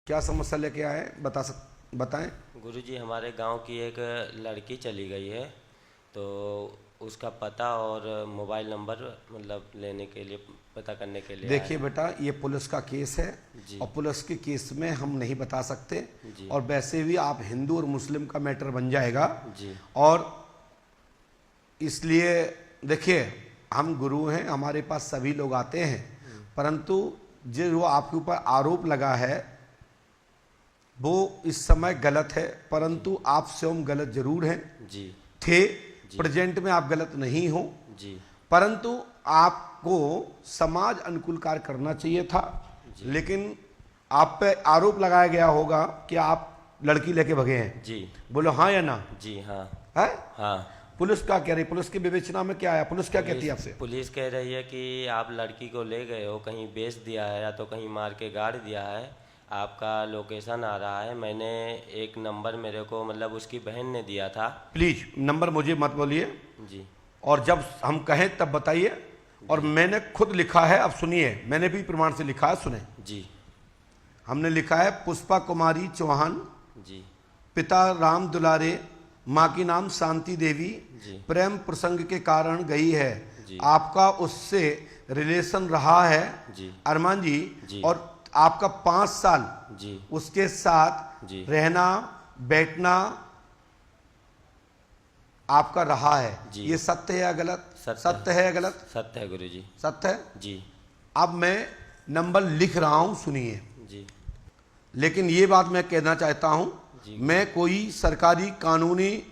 क्या समस्या लेके आए बताएं। गुरुजी, हमारे गांव की एक लड़की चली गई है, तो उसका पता और मोबाइल नंबर मतलब लेने के लिए, पता करने के लिए आए देखिए हैं। बेटा, ये पुलिस का केस है जी और पुलिस के केस में हम नहीं बता सकते। जी और वैसे भी आप हिंदू और मुस्लिम का मैटर बन जाएगा। जी और इसलिए देखिए, हम गुरु हैं, हमारे पास सभी लोग आते हैं, परंतु जो आपके ऊपर आरोप लगा है वो इस समय गलत है। जी परंतु आप स्वयं गलत जरूर हैं, जी थे। जी प्रेजेंट में आप गलत नहीं हो, जी परंतु आपको समाज अनुकूल कार्य करना चाहिए था। जी लेकिन आप पे आरोप लगाया गया होगा कि आप लड़की लेके भगे हैं। जी बोलो हाँ या ना? जी। हाँ है? हाँ। पुलिस क्या कह रही? पुलिस की विवेचना में क्या आया? पुलिस क्या कहती पुलिस है आपसे? पुलिस कह रही है कि आप लड़की को ले गए हो, कहीं बेच दिया है या तो कहीं मार के गाड़ दिया है। आपका लोकेशन आ रहा है, मैंने एक नंबर मेरे को मतलब उसकी बहन ने दिया था। प्लीज नंबर मुझे मत बोलिए, जी और जब हम कहें तब बताइए। और जी मैंने खुद लिखा है, अब सुनिए, मैंने भी प्रमाण से लिखा है, सुने। जी हमने लिखा है पुष्पा कुमारी चौहान, जी पिता राम दुलारे, माँ की नाम शांति देवी, जी प्रेम प्रसंग के कारण गई है। जी आपका उससे रिलेशन रहा है जी अरमान जी, जी और आपका 5 साल जी उसके साथ जी रहना बैठना आपका रहा है। जी। ये सत्य है या गलत? सत्य सत्य है या गलत? सत्य है गुरुजी। सत्य है। जी अब मैं नंबर लिख रहा हूं, सुनिए। जी लेकिन ये बात मैं कहना चाहता हूं, जी मैं कोई सरकारी कानूनी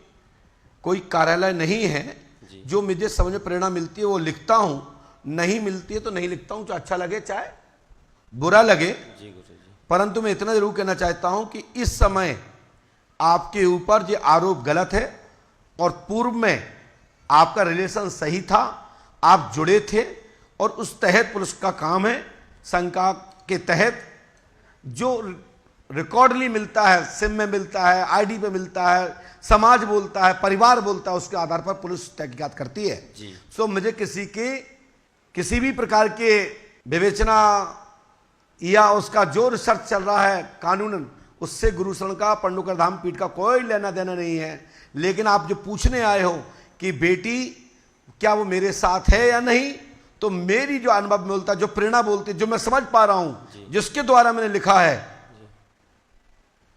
कोई कार्यालय नहीं है। जी जो मुझे समझ में प्रेरणा मिलती है वो लिखता हूं, नहीं मिलती है तो नहीं लिखता हूं, चाहे अच्छा लगे चाहे बुरा लगे। जी गुरुजी। परंतु मैं इतना जरूर कहना चाहता हूं कि इस समय आपके ऊपर ये आरोप गलत है, और पूर्व में आपका रिलेशन सही था, आप जुड़े थे, और उस तहत पुलिस का काम है, शंका के तहत जो रिकॉर्डली मिलता है, सिम में मिलता है, आईडी पे मिलता है, समाज बोलता है, परिवार बोलता है, उसके आधार पर पुलिस तहकीकात करती है। जी सो मुझे किसी भी प्रकार के विवेचना या उसका जो रिसर्च चल रहा है कानूनन, उससे गुरुशरण का, पंडुकर धाम पीठ का कोई लेना देना नहीं है। लेकिन आप जो पूछने आए हो कि बेटी क्या वो मेरे साथ है या नहीं, तो मेरी जो अनुभव बोलता, जो प्रेरणा बोलती, जो मैं समझ पा रहा हूं, जिसके द्वारा मैंने लिखा है,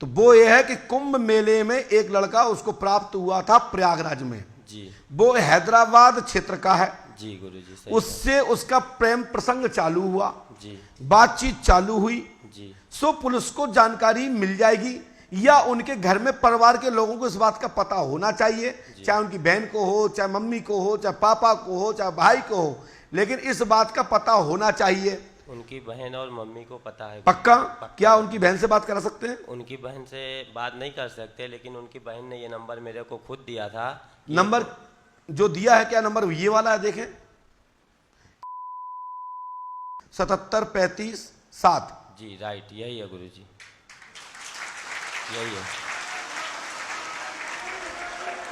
तो वो ये है कि कुंभ मेले में एक लड़का उसको प्राप्त हुआ था प्रयागराज में। जी वो हैदराबाद क्षेत्र का है। जी गुरुजी, सही उससे उसका प्रेम प्रसंग चालू हुआ, बात। जी बातचीत चालू हुई। जी सो पुलिस को जानकारी मिल जाएगी, या उनके घर में परिवार के लोगों को इस बात का पता होना चाहिए, चाहे उनकी बहन को हो, चाहे मम्मी को हो, चाहे पापा को हो, चाहे भाई को हो, लेकिन इस बात का पता होना चाहिए। उनकी बहन और मम्मी को पता है। पक्का? क्या उनकी बहन से बात करा सकते हैं? उनकी बहन से बात नहीं कर सकते, लेकिन उनकी बहन ने ये नंबर मेरे को खुद दिया था। नंबर जो दिया है, क्या नंबर ये वाला है? देखें, 7735-7। जी राइट, यही है गुरुजी, यही है।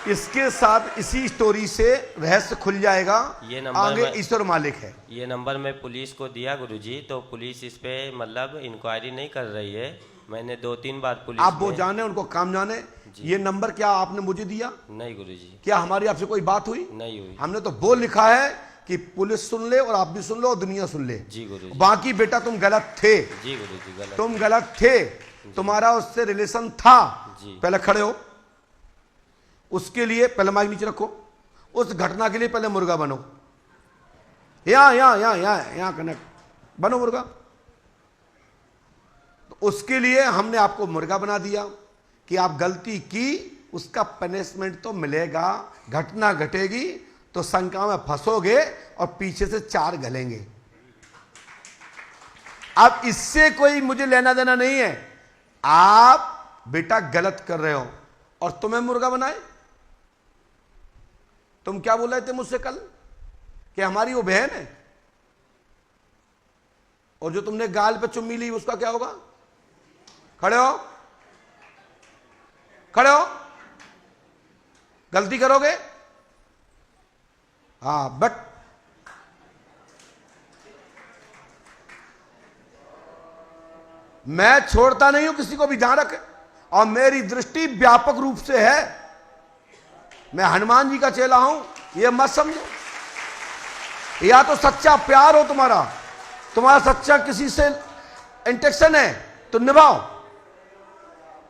इसके साथ इसी स्टोरी से रहस्य खुल जाएगा। ये नंबर आगे मैं ईश्वर मालिक है। ये नंबर मैं पुलिस को दिया गुरुजी, तो पुलिस इस पे मतलब इंक्वायरी नहीं कर रही है। मैंने 2-3 बार पुलिस आप वो में। जाने, उनको काम जाने। ये नंबर क्या आपने मुझे दिया? नहीं गुरुजी, क्या हमारी आपसे कोई बात हुई? नहीं हुई। हमने तो वो लिखा है कि पुलिस सुन ले, और आप भी सुन लो, और दुनिया सुन ले। जी गुरुजी। बाकी बेटा तुम गलत थे, जी गुरुजी, गलत। तुम गलत थे, तुम्हारा उससे रिलेशन था। जी पहले खड़े हो, उसके लिए पहले माइक नीचे रखो। उस घटना के लिए पहले मुर्गा बनो। यहाँ कनेक्ट बनो मुर्गा। तो उसके लिए हमने आपको मुर्गा बना दिया कि आप गलती की, उसका पनिशमेंट तो मिलेगा। घटना घटेगी तो शंका में फंसोगे और पीछे से 4 गलेंगे। अब इससे कोई मुझे लेना देना नहीं है। आप बेटा गलत कर रहे हो और तुम्हें मुर्गा बनाए। तुम क्या बोल रहे थे मुझसे कल कि हमारी वो बहन है, और जो तुमने गाल पे चुम्मी ली उसका क्या होगा? खड़े हो, खड़े हो। गलती करोगे? हाँ, बट मैं छोड़ता नहीं हूं किसी को भी, जहां रखे, और मेरी दृष्टि व्यापक रूप से है। मैं हनुमान जी का चेला हूं, यह मत समझो। या तो सच्चा प्यार हो तुम्हारा सच्चा किसी से इंटेक्शन है तो निभाओ,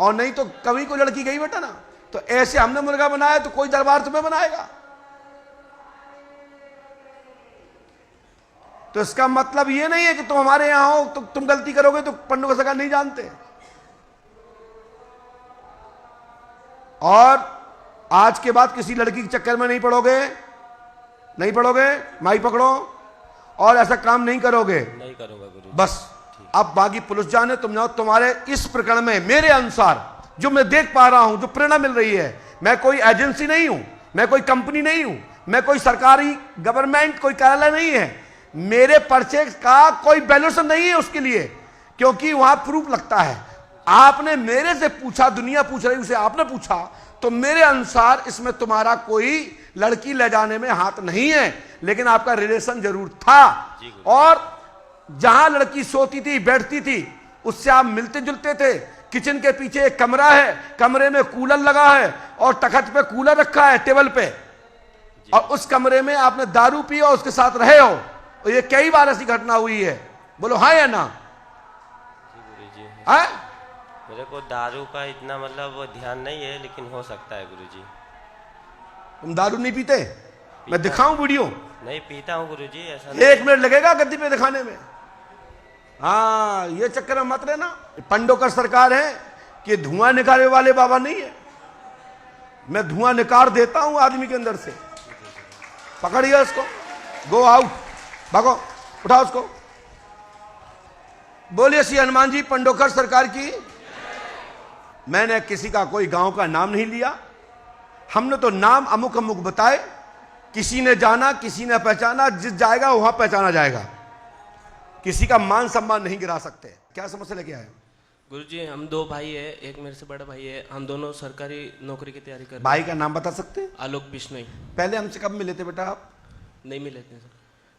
और नहीं तो कभी कोई लड़की गई बेटा ना, तो ऐसे हमने मुर्गा बनाया तो कोई दरबार तुम्हें बनाएगा। तो इसका मतलब यह नहीं है कि तुम हमारे यहां हो तो तुम गलती करोगे तो पंडू का सरकार नहीं जानते। और आज के बाद किसी लड़की के चक्कर में नहीं पड़ोगे, माई पकड़ो और ऐसा काम नहीं करोगे। नहीं करूंगा गुरु। बस अब बाकी पुलिस जाने, तुम जाओ। तुम्हारे इस प्रकरण में मेरे अनुसार जो मैं देख पा रहा हूं, जो प्रेरणा मिल रही है, मैं कोई एजेंसी नहीं हूं, मैं कोई कंपनी नहीं हूं, मैं कोई सरकारी गवर्नमेंट कोई कार्यालय नहीं है, मेरे पर्चे का कोई वैल्यूएशन नहीं है उसके लिए, क्योंकि वहां प्रूफ लगता है। आपने मेरे से पूछा, दुनिया पूछ रही उसे आपने पूछा, तो मेरे अनुसार इसमें तुम्हारा कोई लड़की ले जाने में हाथ नहीं है, लेकिन आपका रिलेशन जरूर था। और जहां लड़की सोती थी, बैठती थी, उससे आप मिलते जुलते थे। किचन के पीछे एक कमरा है, कमरे में कूलर लगा है और तखत पे कूलर रखा है टेबल पे, और उस कमरे में आपने दारू पी और उसके साथ रहे हो। और ये कई बार ऐसी घटना हुई है, बोलो हाँ या ना? हाँ? मेरे को दारू का इतना मतलब वो ध्यान नहीं है, लेकिन हो सकता है गुरुजी। तुम दारू नहीं पीते? मैं दिखाऊं वीडियो? नहीं पीता हूँ गुरुजी, ऐसा 1 मिनट लगेगा गद्दी पे दिखाने में। हाँ, ये चक्कर में मत लेना। पंडोकर सरकार है कि धुआं निकालने वाले बाबा नहीं है। मैं धुआं निकाल देता हूं आदमी के अंदर से। पकड़िए उसको, गो आउट, भागो, उठाओ उसको। बोलिए श्री हनुमान जी पंडोकर सरकार की। मैंने किसी का कोई गांव का नाम नहीं लिया, हमने तो नाम अमुक अमुक बताए। किसी ने जाना, किसी ने पहचाना, जिस जाएगा वहां पहचाना जाएगा। किसी का मान सम्मान नहीं गिरा सकते। क्या समस्या लेके आए? गुरुजी हम 2 भाई है, एक मेरे से बड़ा भाई है, हम दोनों सरकारी नौकरी की तैयारी कर रहे हैं। भाई का नाम बता सकते हैं? आलोक बिश्नोई। पहले हमसे कब मिले थे बेटा आप? नहीं मिले थे सर।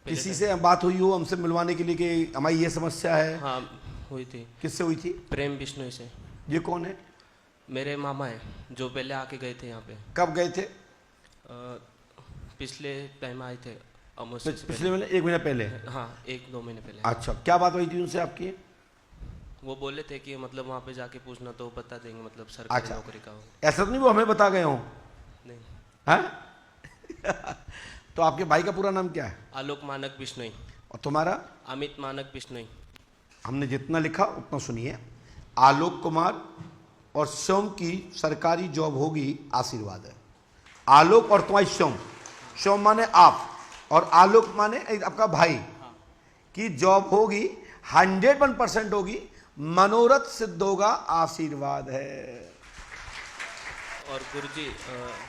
किसी से बात हुई हो हमसे मिलवाने के लिए कि हमारी ये समस्या है? हाँ हुई थी। किससे हुई थी? प्रेम बिश्नोई से। ये कौन है? मेरे मामा है, जो पहले आके गए थे यहाँ पे। कब गए थे? पिछले टाइम आए थे, अमावस्या से पिछले महीने, 1 महीने पहले? हाँ 1-2 महीने पहले। अच्छा, क्या बात हुई थी उनसे आपकी? वो बोले थे कि मतलब वहाँ पे जाके पूछना तो बता देंगे, मतलब सरकारी अच्छा। नौकरी का हो। ऐसा तो नहीं वो हमें बता गए हो? नहीं। हैं? तो आपके भाई का पूरा नाम क्या है? आलोक मानक बिश्नोई। और तुम्हारा? अमित मानक बिश्नोई। हमने जितना लिखा उतना सुनिए। आलोक कुमार और शिवम की सरकारी जॉब होगी, आशीर्वाद है। आलोक और तुम्हारी शिवम माने आप, और आलोक माने आपका भाई की जॉब होगी, 101% होगी, मनोरथ सिद्ध होगा, आशीर्वाद है। और गुरुजी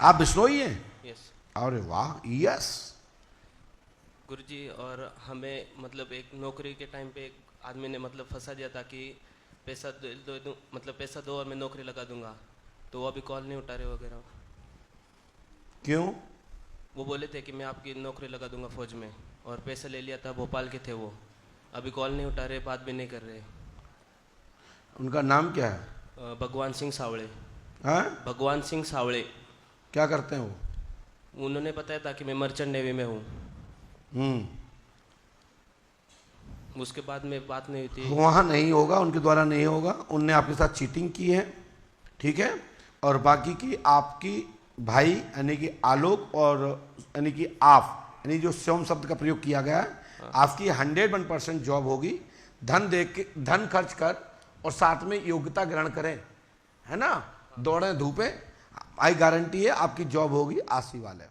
आप बिश्नोई हैं? यस अरे वाह, यस। गुरुजी और हमें मतलब एक नौकरी के टाइम पे एक आदमी ने मतलब फंसा दिया था कि पैसा दो मतलब पैसा दो और मैं नौकरी लगा दूंगा, तो वो अभी कॉल नहीं उठा रहे वगैरह। क्यों? वो बोले थे कि मैं आपकी नौकरी लगा दूंगा फौज में, और पैसा ले लिया था, भोपाल के थे वो, अभी कॉल नहीं उठा रहे, बात भी नहीं कर रहे। उनका नाम क्या है? भगवान सिंह सावळे। हाँ? भगवान सिंह सावळे। क्या करते हैं वो? उन्होंने बताया था कि मैं मर्चेंट नेवी में हूँ। उसके बाद में बात नहीं हुई थी। वहाँ नहीं होगा, उनके द्वारा नहीं होगा, उनने आपके साथ चीटिंग की है, ठीक है। और बाकी की आपकी भाई यानी कि आलोक और यानी कि आप यानी जो शिवम शब्द का प्रयोग किया गया है, आपकी 101% जॉब होगी। धन दे के, धन खर्च कर और साथ में योग्यता ग्रहण करें, है ना, दौड़ें धूपें, आई गारंटी है आपकी जॉब होगी, आशीर्वाद है।